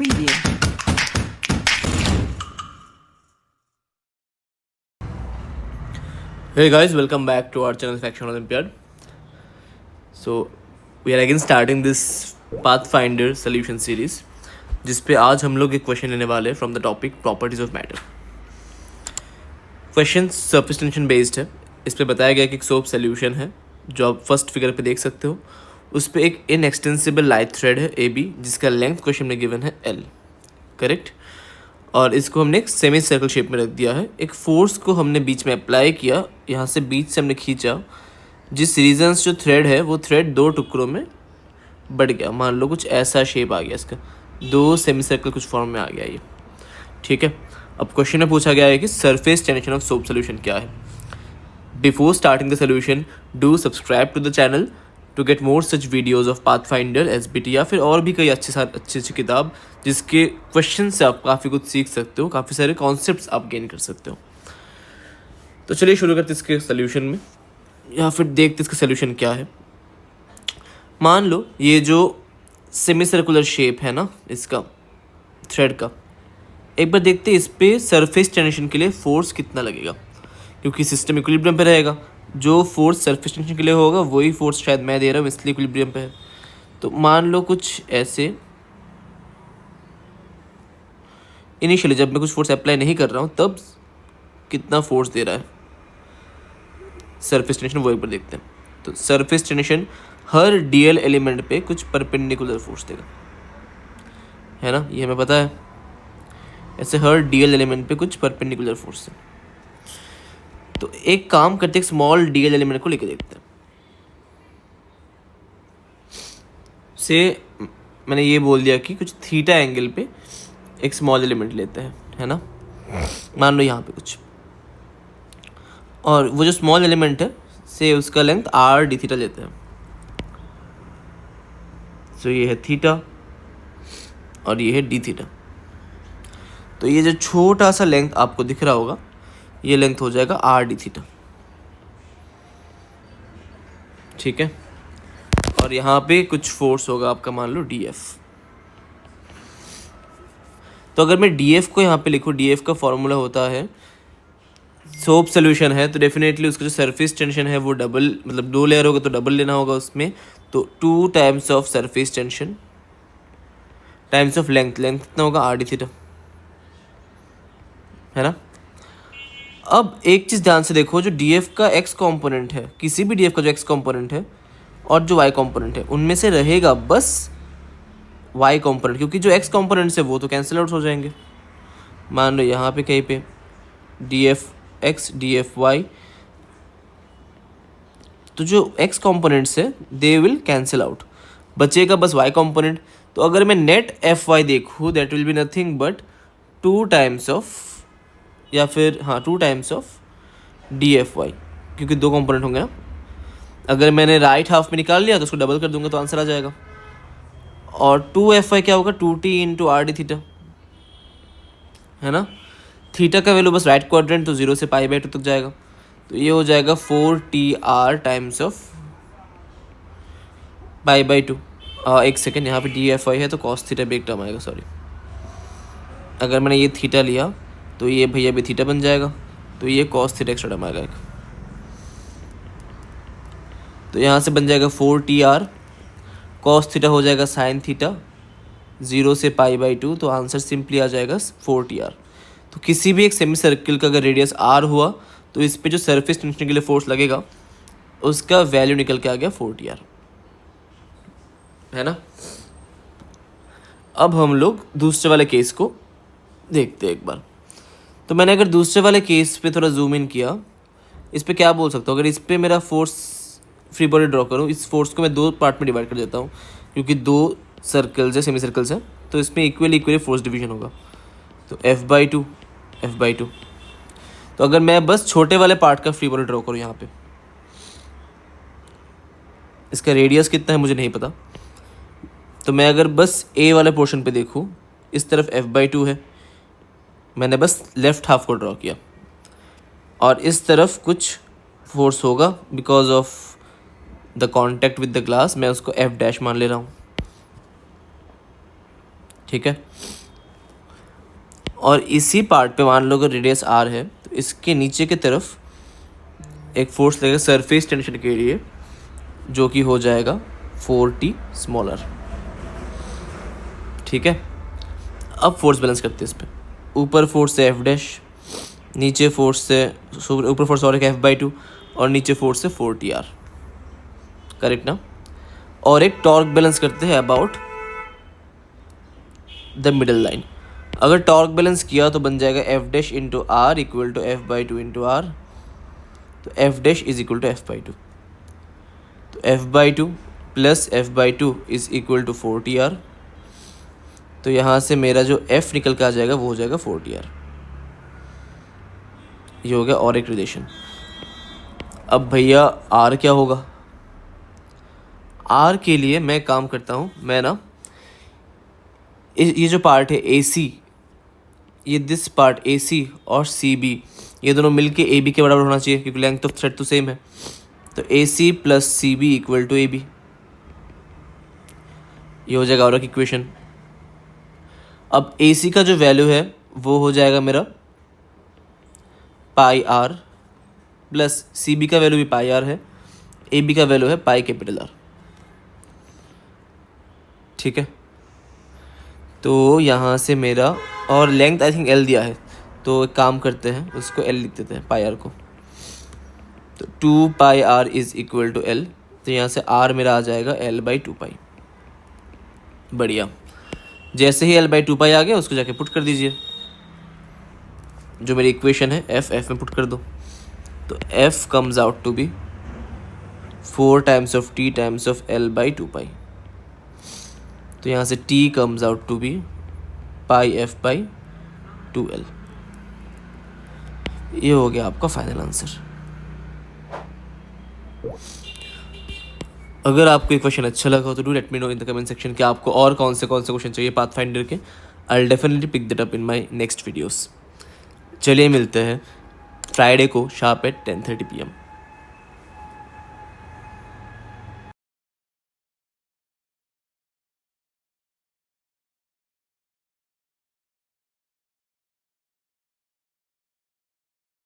Preview. Hey guys, welcome back to our channel Faction Olympiad. So we are again starting this Pathfinder solution series, जिस पे आज हम लोग एक question लेने वाले हैं from the topic properties of matter. Question surface tension based है. इस पे बताया गया कि एक सोप सोल्यूशन है जो आप फर्स्ट फिगर पे देख सकते हो. उस पे एक इनएक्सटेंसिबल लाइट थ्रेड है ए बी, जिसका लेंथ क्वेश्चन में गिवन है एल. करेक्ट. और इसको हमने एक सेमी सर्कल शेप में रख दिया है. एक फोर्स को हमने बीच में अप्लाई किया, यहाँ से बीच से हमने खींचा. जिस रीजन्स जो थ्रेड है वो थ्रेड दो टुकड़ों में बढ़ गया. मान लो कुछ ऐसा शेप आ गया, इसका दो सेमी सर्कल कुछ फॉर्म में आ गया ये. ठीक है. अब क्वेश्चन में पूछा गया है कि surface tension of soap solution क्या है. Before starting the solution do subscribe to the channel to get more such videos of Pathfinder SBT या फिर और भी कई अच्छी किताब जिसके क्वेश्चन से आप काफ़ी कुछ सीख सकते हो, काफ़ी सारे कॉन्सेप्ट्स आप गेन कर सकते हो. तो चलिए शुरू करते इसके सोल्यूशन में, या फिर देखते इसका सोल्यूशन क्या है. मान लो ये जो सेमी सर्कुलर शेप है ना इसका थ्रेड का, एक बार देखते हैं इस पर सरफेस टेंशन के लिए फोर्स कितना लगेगा, क्योंकि सिस्टम इक्विलिब्रियम पे रहेगा. जो फोर्स सरफेस टेंशन के लिए होगा वही फोर्स शायद मैं दे रहा हूँ, इसलिए इक्विलिब्रियम पे है. तो मान लो कुछ ऐसे इनिशियली जब मैं कुछ फोर्स अप्लाई नहीं कर रहा हूँ तब कितना फोर्स दे रहा है सरफेस टेंशन, वो एक बार देखते हैं. तो सरफेस टेंशन हर डीएल एलिमेंट पे कुछ परपेंडिकुलर फोर्स देगा, है ना, ये हमें पता है. ऐसे हर डीएल एलिमेंट पे कुछ परपेंडिकुलर फोर्स है. तो एक काम करते हैं, स्मॉल डीएल एलिमेंट को लेके देखते हैं. से मैंने ये बोल दिया कि कुछ थीटा एंगल पे एक स्मॉल एलिमेंट लेते हैं, है ना. मान लो यहाँ पे कुछ, और वो जो स्मॉल एलिमेंट है से उसका लेंथ आर डी थीटा लेते हैं. तो ये है थीटा और ये है डी थीटा. तो ये जो छोटा सा लेंथ आपको दिख रहा होगा ये लेंथ हो जाएगा आर डी थीटा. ठीक है. और यहाँ पे कुछ फोर्स होगा आपका, मान लो डी एफ. तो अगर मैं डी एफ को यहाँ पे लिखूँ, डी एफ का फॉर्मूला होता है, सोप सोल्यूशन है तो डेफिनेटली उसका जो सरफेस टेंशन है वो डबल, मतलब दो लेयर होगा तो डबल लेना होगा उसमें. तो 2 times of surface tension times of length, length कितना होगा आर डी थीटा, है ना. अब एक चीज़ ध्यान से देखो, जो डी एफ का एक्स कॉम्पोनेंट है, किसी भी डी एफ का जो एक्स कॉम्पोनेंट है और जो वाई कॉम्पोनेंट है, उनमें से रहेगा बस वाई कॉम्पोनेंट, क्योंकि जो एक्स कॉम्पोनेंट्स है वो तो कैंसिल आउट हो जाएंगे. मान लो यहाँ पे कहीं पे D F X D F Y, तो जो एक्स कॉम्पोनेंट्स है दे विल कैंसिल आउट, बचेगा बस वाई कॉम्पोनेंट. तो अगर मैं नेट एफ वाई देखूँ that will be nothing but 2 times of, या फिर हाँ 2 times of D F Y, क्योंकि दो कंपोनेंट होंगे ना. अगर मैंने राइट हाफ में निकाल लिया तो उसको डबल कर दूंगा तो आंसर आ जाएगा. और 2 एफ वाई क्या होगा, 2t into R D theta, है ना. थीटा का वैल्यू बस राइट क्वाड्रेंट, तो 0 से π/2 तक जाएगा. तो ये हो जाएगा 4tr टाइम्स ऑफ π/2. एक सेकेंड, यहाँ पे डी एफ वाई है तो कॉस थीटा भी एक टर्म आएगा, सॉरी. अगर मैंने ये थीटा लिया तो ये भैया भी थीटा बन जाएगा, तो ये कॉस थीटा एक्स्ट्रा टर्म आएगा एक. तो यहाँ से बन जाएगा 4tr, कॉस थीटा हो जाएगा साइन थीटा, 0 से π/2, तो आंसर सिंपली आ जाएगा 4tr. तो किसी भी एक सेमी सर्किल का अगर रेडियस r हुआ तो इस पे जो सरफेस टेंशन के लिए फोर्स लगेगा उसका वैल्यू निकल के आ गया 4tr, है ना. अब हम लोग दूसरे वाले केस को देखते हैं एक बार. तो मैंने अगर दूसरे वाले केस पे थोड़ा जूम इन किया, इस पे क्या बोल सकता हूँ, अगर इस पे मेरा फोर्स फ्री बॉडी ड्रॉ करूँ, इस फोर्स को मैं 2 पार्ट में डिवाइड कर देता हूँ, क्योंकि 2 सर्कल्स है, सेमी सर्कल्स है, तो इसमें इक्वली फोर्स डिवीजन होगा. तो f/2 f/2. तो अगर मैं बस छोटे वाले पार्ट का फ्री बॉडी ड्रॉ करूँ, यहाँ पे इसका रेडियस कितना है मुझे नहीं पता, तो मैं अगर बस ए वाले पोर्शन पे देखूँ, इस तरफ f/2 है, मैंने बस लेफ्ट हाफ को ड्रॉ किया, और इस तरफ कुछ फोर्स होगा because of the contact with the glass, मैं उसको f' मान ले रहा हूँ. ठीक है। और इसी पार्ट पे मान लो अगर रेडियस आर है तो इसके नीचे की तरफ एक फोर्स लगेगा सरफेस टेंशन के लिए, जो कि हो जाएगा 4t स्मॉलर। ठीक है। अब फोर्स बैलेंस करते हैं इस पे। ऊपर फोर्स है एफ डैश, नीचे फोर्स से ऊपर फोर्स और एक F/2 और नीचे फोर्स से 4tr, करेक्ट ना। और एक टॉर्क बैलेंस करते हैं अबाउट द मिडल लाइन। अगर टॉर्क बैलेंस किया तो बन जाएगा F dash into R equal to F/2 into R, तो F dash is equal to F/2, तो F/2 plus F/2 is equal to 4tr। तो यहाँ से मेरा जो F निकल के आ जाएगा वो हो जाएगा 4tr। ये हो गया और एक रिलेशन। अब भैया R क्या होगा? R के लिए मैं काम करता हूँ, मैं ना ये जो पार्ट है AC, ये दिस पार्ट AC और CB ये दोनों मिलके AB के बराबर होना चाहिए क्योंकि लेंथ ऑफ थ्रेड तो सेम है। तो AC plus CB equal to AB, ये हो जाएगा और एक इक्वेशन। अब AC का जो वैल्यू है वो हो जाएगा मेरा पाई आर, प्लस CB का वैल्यू भी पाई आर है, AB का वैल्यू है पाई कैपिटल R। ठीक है। तो यहाँ से मेरा और लेंथ आई थिंक L दिया है, तो एक काम करते हैं उसको L लिख देते हैं पाई आर को। तो 2 pi R is equal to L, तो यहाँ से R मेरा आ जाएगा L/2 पाई। बढ़िया। जैसे ही L/2 पाई आ गया उसको जाके पुट कर दीजिए, जो मेरी इक्वेशन है F में पुट कर दो। तो F comes out to be 4 times of T times of L/2 pi. तो यहाँ से T comes out to be pi F/2L। ये हो गया आपका फाइनल आंसर। अगर आपको ये क्वेश्चन अच्छा लगा हो तो do let me know in the comment section कि आपको और कौन से क्वेश्चन चाहिए पाथफाइंडर के। I will definitely pick that up in my next videos. चलिए मिलते हैं फ्राइडे को शार्प एट 10:30 PM।